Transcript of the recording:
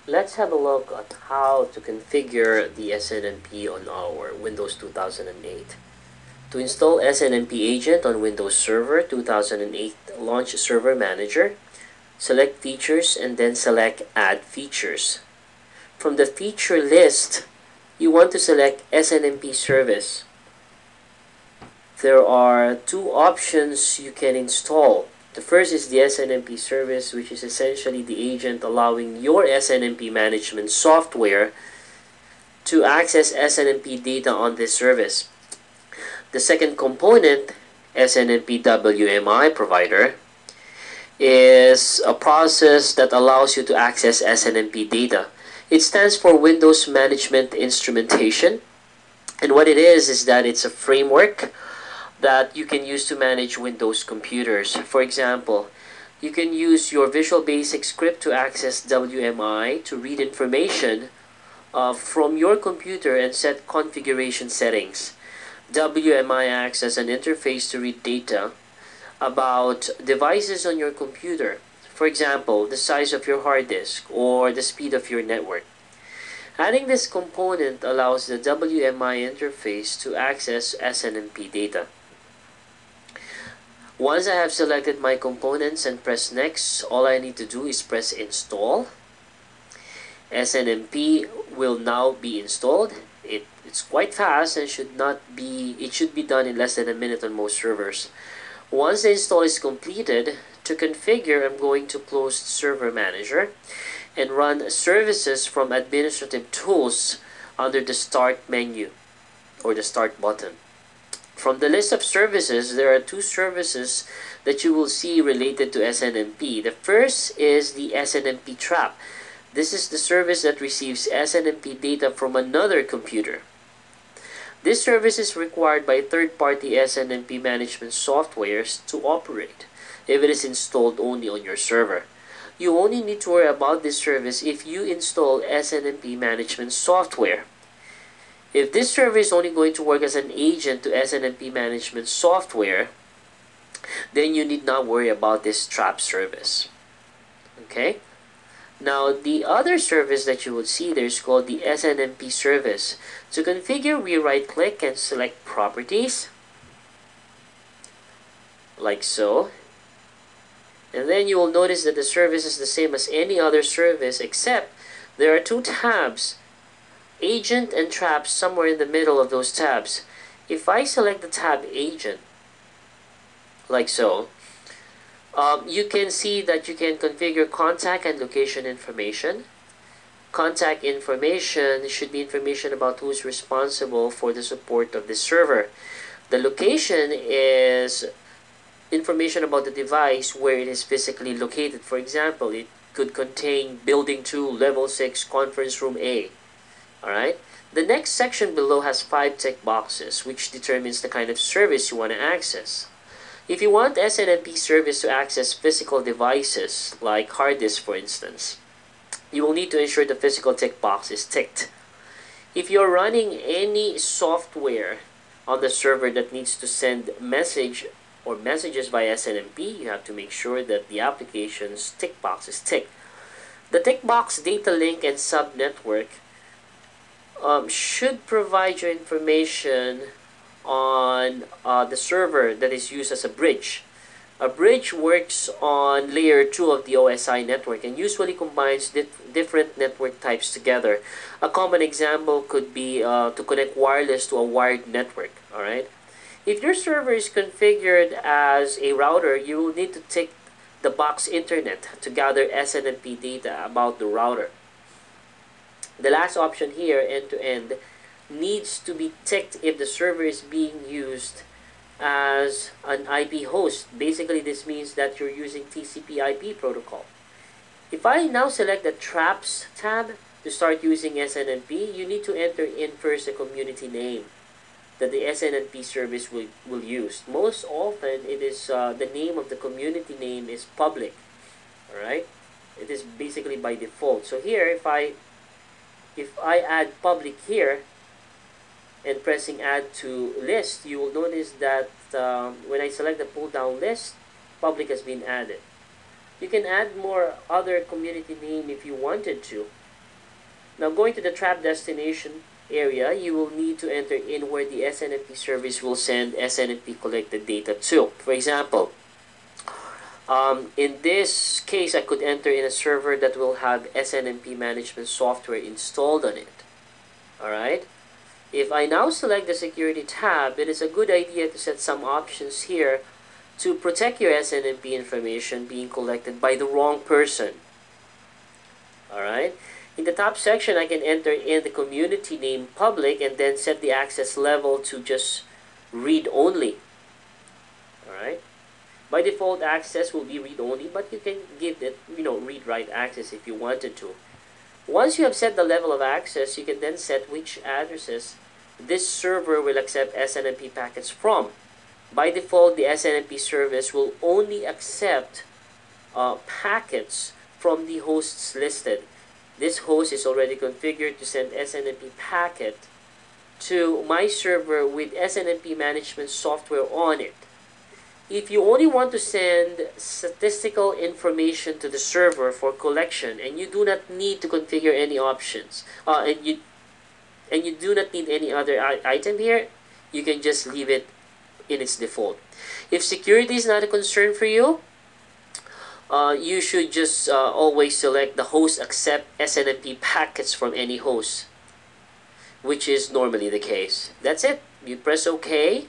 Let's have a look at how to configure the SNMP on our Windows 2008. To install SNMP Agent on Windows Server 2008, launch Server Manager, select Features, and then select Add Features. From the feature list, you want to select SNMP Service. There are two options you can install. The first is the SNMP service, which is essentially the agent allowing your SNMP management software to access SNMP data on this service. The second component, SNMP WMI provider, is a process that allows you to access SNMP data. It stands for Windows Management Instrumentation, and what it is that it's a framework that you can use to manage Windows computers. For example, you can use your Visual Basic script to access WMI to read information from your computer and set configuration settings. WMI acts as an interface to read data about devices on your computer. For example, the size of your hard disk or the speed of your network. Adding this component allows the WMI interface to access SNMP data. Once I have selected my components and press next, all I need to do is press install. SNMP will now be installed. It's quite fast and it should be done in less than a minute on most servers. Once the install is completed, to configure, I'm going to close Server Manager and run Services from Administrative Tools under the Start menu or the Start button. From the list of services, there are two services that you will see related to SNMP. The first is the SNMP Trap. This is the service that receives SNMP data from another computer. This service is required by third-party SNMP management softwares to operate if it is installed only on your server. You only need to worry about this service if you install SNMP management software. If this server is only going to work as an agent to SNMP management software, then you need not worry about this trap service. Okay? Now, the other service that you would see there is called the SNMP service. To configure, we right-click and select Properties, like so. And then you will notice that the service is the same as any other service, except there are two tabs, Agent and Trap, somewhere in the middle of those tabs. If I select the tab Agent, like so, you can see that you can configure contact and location information. Contact information should be information about who's responsible for the support of the server. The location is information about the device where it is physically located. For example, it could contain Building 2, Level 6, Conference Room A. Alright? The next section below has 5 tick boxes, which determines the kind of service you want to access. If you want SNMP service to access physical devices, like hard disk for instance, you will need to ensure the physical tick box is ticked. If you're running any software on the server that needs to send message or messages via SNMP, you have to make sure that the application's tick box is ticked. The tick box data link and sub network should provide you information on the server that is used as a bridge. A bridge works on layer 2 of the OSI network and usually combines different network types together. A common example could be to connect wireless to a wired network. Alright? If your server is configured as a router, you will need to tick the box Internet to gather SNMP data about the router. The last option here, end-to-end, needs to be ticked if the server is being used as an IP host. Basically, this means that you're using TCP/IP protocol. If I now select the Traps tab to start using SNMP, you need to enter in first a community name that the SNMP service will use. Most often, it is the name of the community name is public. Alright? It is basically by default. So here, if I add public here and pressing add to list, you will notice that when I select the pull down list, public has been added. You can add more other community name if you wanted to. Now going to the trap destination area, you will need to enter in where the SNMP service will send SNMP collected data to. For example, in this case, I could enter in a server that will have SNMP management software installed on it. Alright? If I now select the security tab, it is a good idea to set some options here to protect your SNMP information being collected by the wrong person. Alright? In the top section, I can enter in the community name public and then set the access level to just read only. Alright? By default, access will be read only, but you can give it, read write access if you wanted to. Once you have set the level of access, you can then set which addresses this server will accept SNMP packets from. By default, the SNMP service will only accept packets from the hosts listed. This host is already configured to send SNMP packet to my server with SNMP management software on it. If you only want to send statistical information to the server for collection and you do not need to configure any options, and you do not need any other item here, you can just leave it in its default. If security is not a concern for you, you should just always select the host accept SNMP packets from any host, which is normally the case. That's it. You press OK.